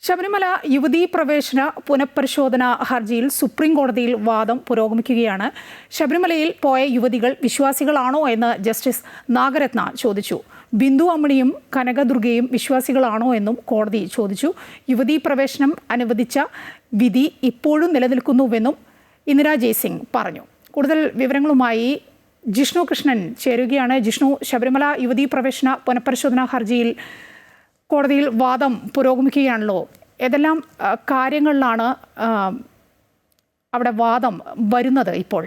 ശബരിമല യുവതീ പ്രവേശന പുനഃപരിശോധന ഹർജിയിൽ സുപ്രീം കോടതിയിൽ വാദം പുരോഗമിക്കുകയാണ്. ശബരിമലയിൽ പോയ യുവതികൾ വിശ്വാസികളാണോ എന്ന് ജസ്റ്റിസ് നാഗരത്ന ചോദിച്ചു. ബിന്ദു അമ്മിണിയും കനകദുർഗയും വിശ്വാസികളാണോ എന്നും കോടതി ചോദിച്ചു. യുവതീ പ്രവേശനം അനുവദിച്ച വിധി ഇപ്പോഴും നിലനിൽക്കുന്നുവെന്നും ഇന്ദിരാ ജയ്സിംഗ് പറഞ്ഞു. കൂടുതൽ വിവരങ്ങളുമായി ജിഷ്ണു കൃഷ്ണൻ ചേരുകയാണ്. ജിഷ്ണു, ശബരിമല യുവതീ പ്രവേശന പുനഃപരിശോധന ഹർജിയിൽ കോടതിയിൽ വാദം പുരോഗമിക്കുകയാണല്ലോ. ഏതെല്ലാം കാര്യങ്ങളിലാണ് അവിടെ വാദം വരുന്നത് ഇപ്പോൾ?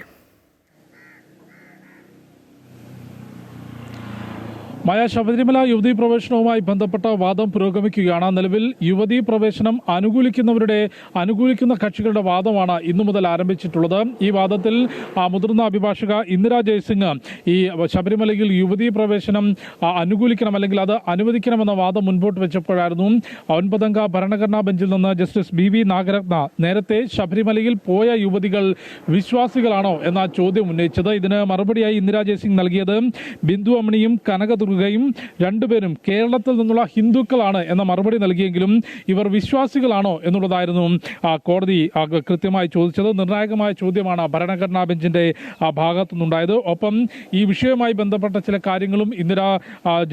ശബരിമല യുവതീ പ്രവേശനവുമായി ബന്ധപ്പെട്ട വാദം പുരോഗമിക്കുകയാണ്. നിലവിൽ യുവതീ പ്രവേശനം അനുകൂലിക്കുന്ന കക്ഷികളുടെ വാദമാണ് ഇന്നു മുതൽ ആരംഭിച്ചിട്ടുള്ളത്. ഈ വാദത്തിൽ മുതിർന്ന അഭിഭാഷക ഇന്ദിരാ ജയ്സിംഗ് ഈ ശബരിമലയിൽ യുവതീ പ്രവേശനം അനുകൂലിക്കണം അല്ലെങ്കിൽ അത് അനുവദിക്കണമെന്ന വാദം മുൻപോട്ട് വെച്ചപ്പോഴായിരുന്നു 9-അംഗ ഭരണഘടനാ ബെഞ്ചിൽ നിന്ന് ജസ്റ്റിസ് ബി നാഗരത്ന നേരത്തെ ശബരിമലയിൽ പോയ യുവതികൾ വിശ്വാസികളാണോ എന്ന ചോദ്യം ഉന്നയിച്ചത്. ഇതിന് മറുപടിയായി ഇന്ദിരാ ജയ്സിംഗ് നൽകിയത് ബിന്ദു അമ്മിണിയും കനകദുർഗയും രണ്ടുപേരും കേരളത്തിൽ നിന്നുള്ള ഹിന്ദുക്കളാണ് എന്ന മറുപടി നൽകിയെങ്കിലും ഇവർ വിശ്വാസികളാണോ എന്നുള്ളതായിരുന്നു കോടതി കൃത്യമായി ചോദിച്ചത്. നിർണായകമായ ചോദ്യമാണ് ഭരണഘടനാ ബെഞ്ചിന്റെ ഭാഗത്തുനിന്നുണ്ടായത്. ഒപ്പം ഈ വിഷയവുമായി ബന്ധപ്പെട്ട ചില കാര്യങ്ങളും ഇന്ദിരാ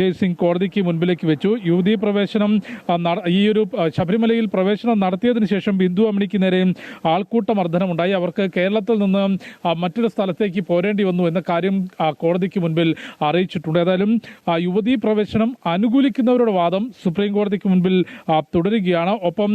ജയ്സിംഗ് കോടതിക്ക് മുൻപിലേക്ക് വെച്ചു. യുവതീ പ്രവേശനം ഈ ഒരു ശബരിമലയിൽ പ്രവേശനം നടത്തിയതിനു ശേഷം ബിന്ദു അമ്മിണിക്ക് നേരെ ആൾക്കൂട്ട മർദ്ദനമുണ്ടായി. അവർക്ക് കേരളത്തിൽ നിന്ന് മറ്റൊരു സ്ഥലത്തേക്ക് പോരേണ്ടി വന്നു എന്ന കാര്യം കോടതിക്ക് മുൻപിൽ അറിയിച്ചിട്ടുണ്ട്. ഏതായാലും യുവതീ പ്രവേശനം അനുകൂലിക്കുന്നവരുടെ വാദം സുപ്രീം കോടതിക്ക് മുൻപിൽ തുടരുകയാണ്. ഒപ്പം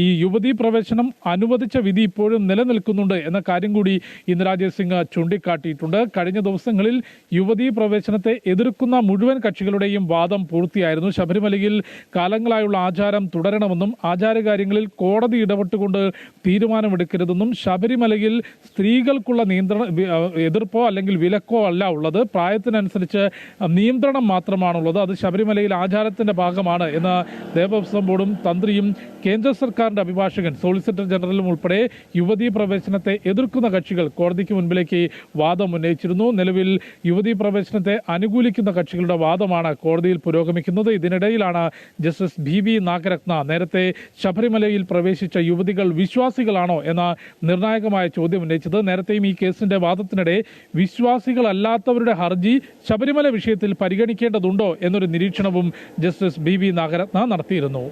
ഈ യുവതീ പ്രവേശനം അനുവദിച്ച വിധി ഇപ്പോഴും നിലനിൽക്കുന്നുണ്ട് എന്ന കാര്യം കൂടി ഇന്ദിരാ ജയ്സിംഗ് ചൂണ്ടിക്കാട്ടിയിട്ടുണ്ട്. കഴിഞ്ഞ ദിവസങ്ങളിൽ യുവതീ പ്രവേശനത്തെ എതിർക്കുന്ന മുഴുവൻ കക്ഷികളുടെയും വാദം പൂർത്തിയായിരുന്നു. ശബരിമലയിൽ കാലങ്ങളായുള്ള ആചാരം തുടരണമെന്നും ആചാരകാര്യങ്ങളിൽ കോടതി ഇടപെട്ടുകൊണ്ട് തീരുമാനമെടുക്കരുതെന്നും ശബരിമലയിൽ സ്ത്രീകൾക്കുള്ള എതിർപ്പോ അല്ലെങ്കിൽ വിലക്കോ അല്ല ഉള്ളത്, പ്രായത്തിനനുസരിച്ച് നിയന്ത്രണം മാത്രമാണുള്ളത്, അത് ശബരിമലയിൽ ആചാരത്തിന്റെ ഭാഗമാണ് എന്ന് ദേവസ്വം ബോർഡും തന്ത്രിയും കേന്ദ്ര സർക്കാരിന്റെ അഭിഭാഷകൻ സോളിസിറ്റർ ജനറലും ഉൾപ്പെടെ യുവതീ പ്രവേശനത്തെ എതിർക്കുന്ന കക്ഷികൾ കോടതിക്ക് മുൻപിലേക്ക് വാദം ഉന്നയിച്ചിരുന്നു. നിലവിൽ യുവതീ പ്രവേശനത്തെ അനുകൂലിക്കുന്ന കക്ഷികളുടെ വാദമാണ് കോടതിയിൽ പുരോഗമിക്കുന്നത്. ഇതിനിടയിലാണ് ജസ്റ്റിസ് ബി നാഗരത്ന നേരത്തെ ശബരിമലയിൽ പ്രവേശിച്ച യുവതികൾ വിശ്വാസികളാണോ എന്ന നിർണായകമായ ചോദ്യം ഉന്നയിച്ചത്. നേരത്തെയും ഈ കേസിന്റെ വാദത്തിനിടെ വിശ്വാസികളല്ലാത്തവരുടെ ഹർജി ശബരിമല വിഷയത്തിൽ പരിഗണിക്കേണ്ടതുണ്ടോ എന്നൊരു നിരീക്ഷണവും ജസ്റ്റിസ് ബി നാഗരത്ന നടത്തിയിരുന്നു.